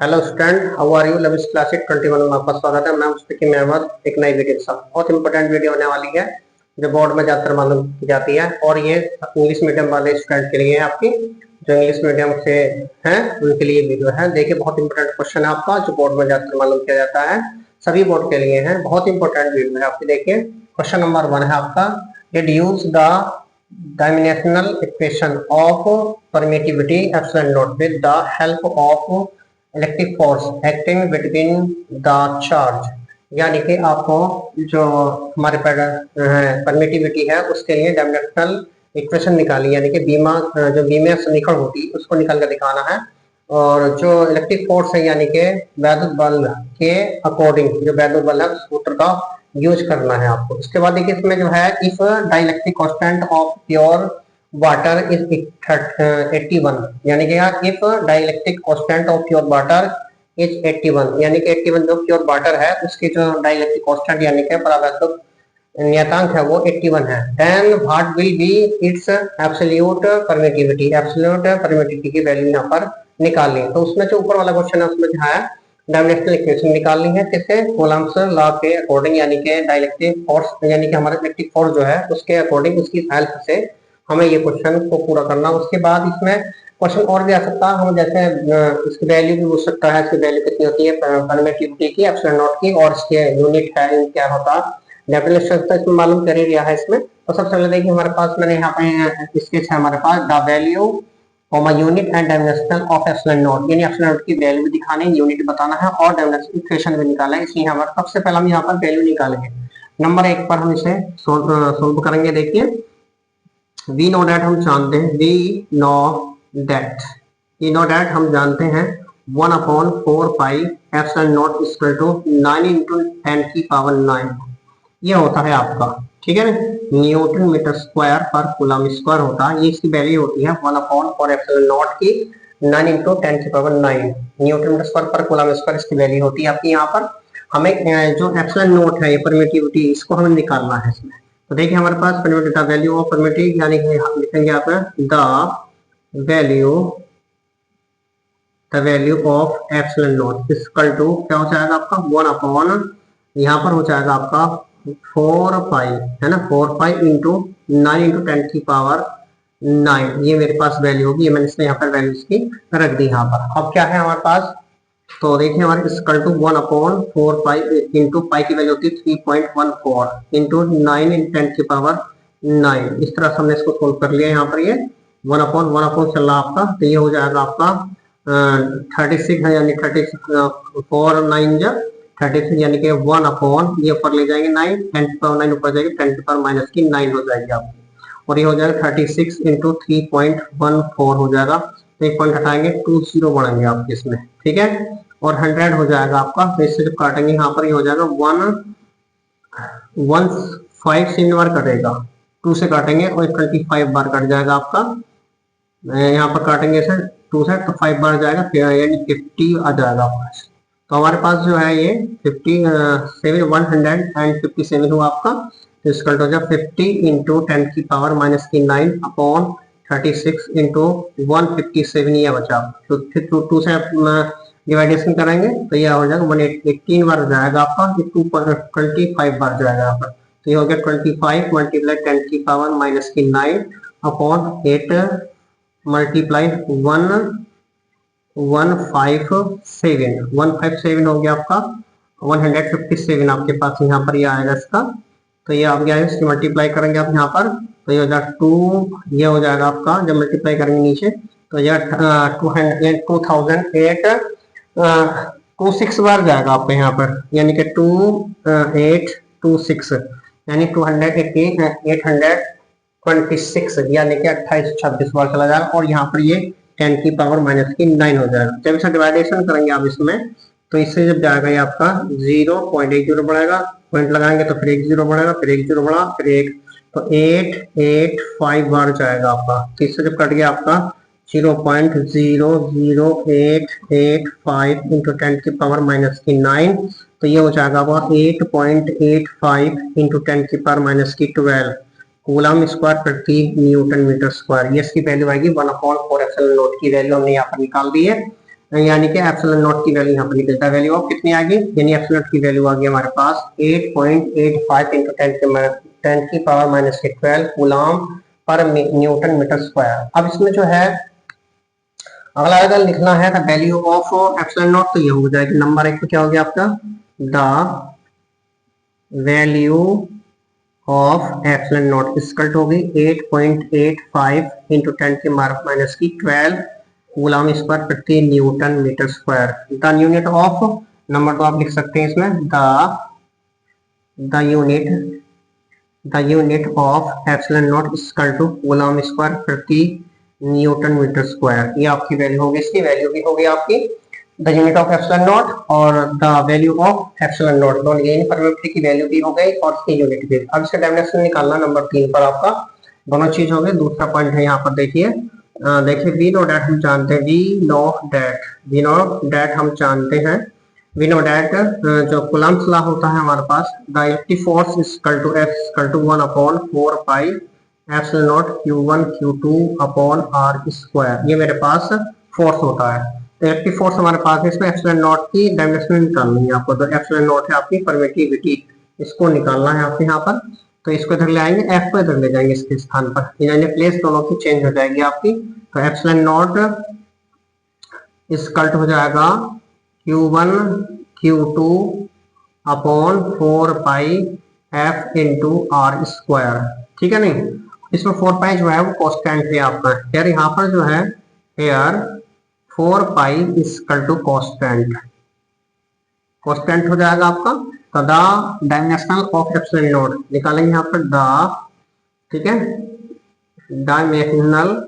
Hello student, how are you? Lavish Classic 21 में आपका स्वागत है। मैं स्पीकिंग अहमद। एक नई वीडियो के साथ बहुत इंपॉर्टेंट वीडियो होने वाली है जो बोर्ड में ज्यादातर मालूम की जाती है, और ये इंग्लिश मीडियम वाले स्टूडेंट के लिए है, आपकी जो इंग्लिश मीडियम से हैं उनके लिए वीडियो है। देखिए, बहुत इंपॉर्टेंट क्वेश्चन है आपका जो बोर्ड में ज्यादातर मालूम किया जाता है, सभी बोर्ड के लिए है। बहुत इंपॉर्टेंट वीडियो है आपकी। देखिए, क्वेश्चन नंबर 1 है आपका, deduce the dimensional equation of permittivity epsilon not with the help of electric force acting between the charge. यानी कि आपको जो हमारे परमिटिविटी है उसके लिए डायमेंशनल इक्वेशन निकाली, यानी कि बीमा जो बीमे समीकरण होती है उसको निकाल कर दिखाना है। और जो इलेक्ट्रिक फोर्स है यानी कि वैद्युत बल के अकॉर्डिंग जो वैद्युत बल है उस सूत्र का यूज करना है आपको। उसके बाद देखिए, इसमें जो है if dielectric constant of pure water is 81, यानी कि यहाँ if dielectric constant of pure water is 81, यानी कि 81 जो प्योर वाटर है उसकी जो डाइलेक्ट्रिक कांस्टेंट यानी कि परावर्तक नियतांक है वो 81 है, then what will be its absolute permittivity. Absolute permittivity की वैल्यू यहाँ पर निकालनी है। तो उसमें जो ऊपर वाला क्वेश्चन है उसमें जो है डायमेंशनल इक्वेशन निकालनी है किससे? कूलम्ब्स लॉ के अकॉर्डिंग, यानी कि डाइलेक्ट्रिक फोर्स यानी कि हमारा इलेक्ट्रिक फोर्स जो है उसके अकॉर्डिंग उसकी हेल्प से हमें ये क्वेश्चन को पूरा करना। उसके बाद इसमें क्वेश्चन और भी आ सकता है, हम जैसे इसकी वैल्यू भी पूछ सकता है, इसकी वैल्यू कितनी होती है परमिटिविटी की एप्सिलॉन नॉट की, और इसके यूनिट है क्या होता है डेफिनेशन तो इसमें मालूम कर ही लिया है इसमें। तो सबसे पहले देखिए हमारे पास मैंने यहाँ पे स्केच है हमारे पास the value unit and dimensional of epsilon nought, यानी एप्सिलॉन नॉट की वैल्यू भी दिखानी है, यूनिट बताना है और डायमेंशनल इक्वेशन भी निकालना है। इसलिए हमारे सबसे पहले हम यहाँ पर वैल्यू निकालेंगे। नंबर 1 पर हम इसे सोल्व करेंगे। देखिए, वी नो दैट हम जानते हैं, वी नो दैट हम जानते हैं 1/4 pi epsilon not equal to 9 into 10 की पावर 9 ये होता है आपका, ठीक है ना, न्यूटन मीटर स्क्वायर पर कूलम स्क्वायर होता है। ये इसकी वैल्यू होती है 1/4 एप्सिलॉन नॉट की 9 into 10 की पावर 9 न्यूटन मीटर स्क्वायर पर कूलम स्क्वायर इसकी वैल्यू होती है आपकी। यहाँ पर हमें जो एप्सिलॉन नॉट है ये परमिटिविटी इसको हमें निकालना है इसमें। तो देखिए हमारे पास permittivity the value of permittivity, यानी कि हम लिखेंगे आप the value of epsilon not equal to क्या हो जाएगा आपका 1/, यहाँ पर हो जाएगा आपका 4 पाई, है ना, 4 पाई इंटू 9 into 10 की पावर 9, ये मेरे पास वैल्यू होगी। ये मैंने इसमें यहाँ पर वैल्यू इसकी रख दी यहाँ पर। अब क्या है हमारे पास, तो देखिए हमारे equal to 1/4 pi into pi की वैल्यू होती है 3.14 इंटू 9 into 10 की पावर 9। इस तरह से हमने इसको सोल्व कर लिया। यहाँ पर ये 1/1 चल रहा आपका, तो ये हो जाएगा आपका 36 है, यानी 4 9 जा 36, यानी कि 1/, ये ऊपर ले जाएंगे 9, 10 की पावर 9 ऊपर जाएगी, 10 की पावर माइनस की 9 हो जाएगी आपकी, और ये हो जाएगा 36 इंटू 3.14 हो जाएगा। तो एक पॉइंट हटाएंगे 20 बढ़ेंगे आपके इसमें, ठीक है, और 100 हो जाएगा आपका। तो इससे जब काटेंगे यहाँ पर ये हो जाएगा 5 से बार कटेगा, 2 से काटेंगे और 25 बार कट जाएगा आपका। यहाँ पर काटेंगे इसे 2 से तो 5 बार जाएगा, यानी 50 आ जाएगा आपका। तो हमारे पास जो है ये 157 हुआ आपका। तो इसका हो जाए 50 इंटू 10 की पावर माइनस की 9 अपॉन 36 इंटू 157 ये बचा। तो फिर 2 से डिवाइडेशन करेंगे तो यह हो जाएगा 118 बार जाएगा आपका, 25 बार जाएगा यहाँ पर। तो ये हो गया 25 मल्टीप्लाई 10 की पावर माइनस की 9 अपॉन 8 मल्टीप्लाई 157 हो गया आपका, 157 आपके पास यहाँ पर ये आएगा इसका। तो ये आप गया है, इसकी मल्टीप्लाई करेंगे आप यहाँ पर, तो ये हो जाएगा 2, ये हो जाएगा आपका जब मल्टीप्लाई करेंगे नीचे तो यह 2826 बार जाएगा आपको यहाँ पर, यानी कि 2826 यानी 826 यानी कि 2826 बार चला जाएगा, और यहाँ पर ये 10 की पावर माइनस की 9 हो जाएगा। जब इसे डिवाइडेशन करेंगे आप इसमें, तो इससे जब जाएगा ये आपका 0.10 बढ़ेगा, पॉइंट लगाएंगे तो फिर 1 0 बढ़ेगा, फिर 1 0 बढ़ा, फिर 1, तो 885 बार जाएगा आपका। तो इससे जब कट गया आपका 0.00885 इंटू 10 की पावर माइनस की 9, तो ये हो जाएगा आपका 8.85 इंटू 10 की पावर माइनस की 12 कूलम स्क्वायर प्रति न्यूटन मीटर स्क्वायर। ये इसकी वैल्यू आएगी 1/4 एप्सिलॉन नॉट की वैल्यू हमने यहाँ पर निकाल दी है। यानी कि एप्सिलॉन नॉट की वैल्यू यहाँ पर निकलता है। वैल्यू ऑफ कितनी आ गई, यानी एप्सिलॉन नॉट की वैल्यू आ गई हमारे पास 8.85 इंटू 10 की पावर माइनस 12 कूलम पर न्यूटन मीटर स्क्वायर। अब इसमें जो है अगला अगर लिखना है तो वैल्यू ऑफ एप्सिलॉन नॉट, तो ये हो जाएगी नंबर एक क्या हो गया आपका, the value of epsilon not equal to होगी 8.85 इंटू 10 की माइनस की 12 कूलम स्क्वायर प्रति newton metre square. The unit of, number 2 आप लिख सकते हैं इसमें, the unit of epsilon not equal to coulomb square प्रति न्यूटन मीटर स्क्वायर। ये आपकी वैल्यू होगी, इसकी वैल्यू भी होगी आपकी the unit of epsilon nought और the value of epsilon nought, दोनों ये परमिटिविटी की वैल्यू भी हो गई और इसकी यूनिट भी। अब इसका डायमेंशन निकालना नंबर 3 पर आपका दोनों चीज हो गई। दूसरा पॉइंट है यहाँ पर देखिए, देखिए वी नो डैट हम जानते हैं, वी नो डैट हम जानते हैं, वी नो डैट जो कूलम्ब्स लॉ होता है हमारे पास, the electric force equal to F equal to 1/4 pi epsilon nought Q1 Q2 upon R square. ये मेरे पास फोर्स होता है। तो इलेक्ट्रिक फोर्स हमारे पास है, इसमें एप्सिलॉन नॉट की डायमेंशन निकालनी है आपको। तो एप्सिलॉन नॉट है आपकी परमिटिविटी, इसको निकालना है आपको यहाँ पर। तो इसको इधर ले आएंगे, एफ को इधर ले जाएंगे इसके स्थान पर, यानी प्लेस दोनों की चेंज हो जाएगी आपकी। तो एप्सिलॉन नॉट इक्वल टू हो जाएगा Q1 Q2 अपॉन 4 पाई F इंटू R स्क्वायर, ठीक है नहीं। इसमें 4 पाई जो है वो कॉन्स्टेंट है आपका, यार यहाँ पर जो है यार 4 पाई इक्वल टू कॉन्स्टेंट हो जाएगा आपका। तो the dimensional of epsilon naught निकालेंगे यहाँ पर द, ठीक है, dimensions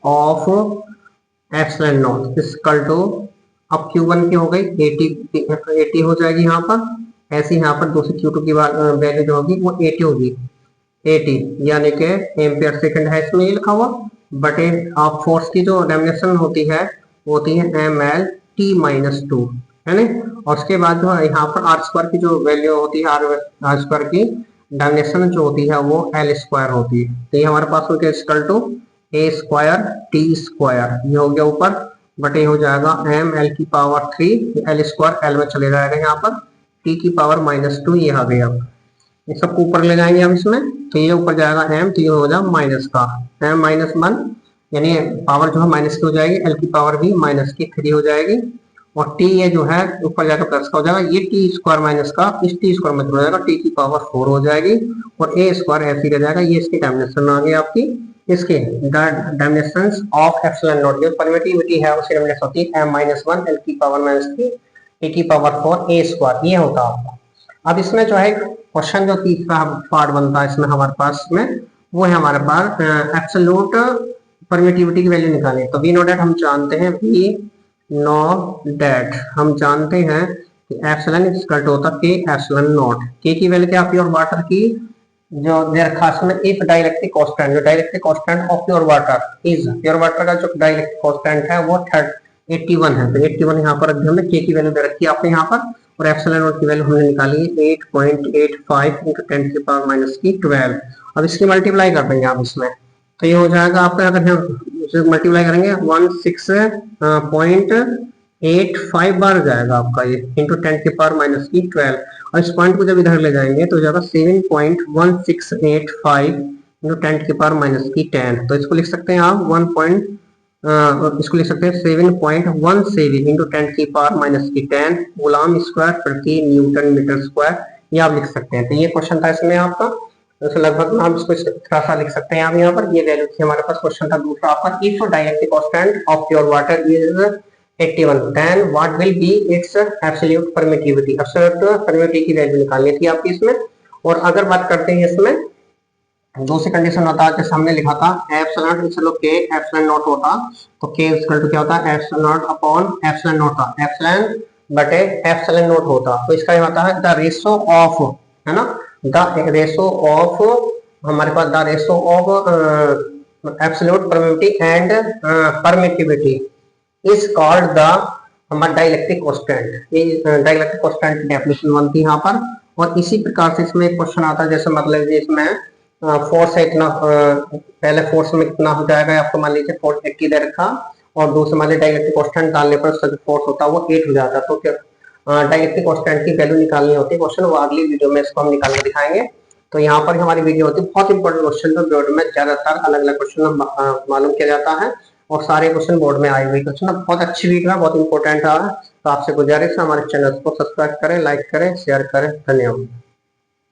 of epsilon not equal to, अब Q1 की हो गई 80 हो जाएगी यहाँ पर, ऐसे यहाँ पर दूसरी Q2 की वैल्यू जो होगी वो 80 होगी, 80 यानी कि एम्पियर सेकंड है इसमें ये लिखा हुआ, बटे आप फोर्स की जो डायमेंशन होती है वो होती है mL/t-2 है ना। और उसके बाद जो है यहाँ पर आर स्क्वायर की जो वैल्यू होती है, आर स्क्वायर की डायमेंशन जो होती है वो L स्क्वायर होती है। तो ये हमारे पास हो गया equal to A square T square, ये हो गया ऊपर, बटे हो जाएगा mL/3, L स्क्वायर L में चले जाएगा यहाँ पर, T की पावर -2 ये आ गया। ये सबको ऊपर ले जाएंगे हम इसमें, तो ये ऊपर जाएगा m, तो ये हो जाएगा माइनस का m-1, यानी पावर जो है माइनस की हो जाएगी, l की पावर भी -3 हो जाएगी, और t ये जो है ऊपर जाकर प्लस का हो जाएगा, ये t स्क्वायर माइनस का इस t स्क्वायर में हो जाएगा, t की पावर 4 हो जाएगी, और a स्क्वायर ऐसे रह जाएगा। ये इसकी डायमेंशन आ गई आपकी, इसके डायमेंशंस ऑफ एप्सिलॉन नॉट, जो परमिटिविटी है उसकी डायमेंशन होती है m-1, l की पावर -3, t की पावर 4, a स्क्वायर, ये होता है आपका। अब इसमें जो है क्वेश्चन जो तीसरा पार्ट बनता है इसमें हमारे पास में, वो है हमारे पास एब्सोल्यूट परमिटिविटी की वैल्यू निकालें। तो वी नो डेट हम जानते हैं, वी नो डेट हम जानते हैं कि एप्सिलॉन इक्वल टू होता है के एप्सिलॉन नॉट, के की वैल्यू क्या, प्योर वाटर की जो दे रखा है इसमें, इफ डाइलेक्ट्रिक कांस्टेंट, जो dielectric constant of pure water is, pure water का जो डाइलेक्ट्रिक कांस्टेंट है वो 81 है। तो 81 यहाँ पर हमने के की वैल्यू दे रखी है आपने यहाँ पर, और एप्सिलॉन नॉट की वैल्यू हमने निकाली है 8.85 इंटू 10 की पावर -12। अब इसकी मल्टीप्लाई कर देंगे आप इसमें, तो ये हो जाएगा आपका, अगर हम मल्टीप्लाई करेंगे 16.85 बार जाएगा आपका ये, इंटू 10 की पावर -12, और इस पॉइंट को जब इधर ले जाएंगे तो जाएगा 7.1685 इंटू 10 की पावर -10। तो इसको लिख सकते हैं आप इसको लिख सकते हैं 7.17 इंटू 10 की पावर -10 कूलम स्क्वायर प्रति न्यूटन मीटर स्क्वायर, ये आप लिख सकते हैं। तो ये क्वेश्चन था इसमें आपका, तो लगभग हम इसको थोड़ा सा लिख सकते हैं आप यहाँ पर, ये वैल्यू थी हमारे पास। क्वेश्चन था दूसरा आपका, if dielectric constant of pure water is 81 then what will be its absolute permittivity. Absolute permittivity की वैल्यू निकालनी थी आपकी इसमें। और अगर बात करते हैं इसमें दूसरी कंडीशन होता है, जैसे हमने लिखा था एप्सिलॉन, चलो के एप्सिलॉन नॉट होता, तो के इक्वल टू क्या होता है, epsilon not upon epsilon not था, एप्सिलॉन बटे एप्सिलॉन नॉट होता। तो इसका ये होता है द रेशो ऑफ, है ना, द रेशो ऑफ, हमारे पास the ratio of absolute permittivity and permittivity is called the हमारा डाइलेक्ट्रिक कांस्टेंट। ये डाइलेक्ट्रिक कांस्टेंट की डेफिनेशन बनती है यहाँ पर। और इसी प्रकार से इसमें एक क्वेश्चन आता है, जैसे मतलब इसमें फोर्स है इतना, पहले फोर्स में कितना हो जाएगा आपको, मान लीजिए फोर्स 80 दे रखा, और दूसरे मान लीजिए डाइलेक्ट्रिक कांस्टेंट डालने पर उसका जो फोर्स होता है वो 8 हो जाता है। तो क्या डाइलेक्ट्रिक कांस्टेंट की वैल्यू निकालनी होती है क्वेश्चन, वो अगली वीडियो में इसको हम निकाल कर दिखाएंगे। तो यहाँ पर हमारी वीडियो होती है बहुत इंपॉर्टेंट क्वेश्चन, तो बोर्ड में ज्यादातर अलग अलग क्वेश्चन मालूम किया जाता है, और सारे क्वेश्चन बोर्ड में आए हुए क्वेश्चन। बहुत अच्छी वीडियो है, बहुत इंपॉर्टेंट है। तो आपसे गुजारिश है हमारे चैनल को सब्सक्राइब करें, लाइक करें, शेयर करें। धन्यवाद।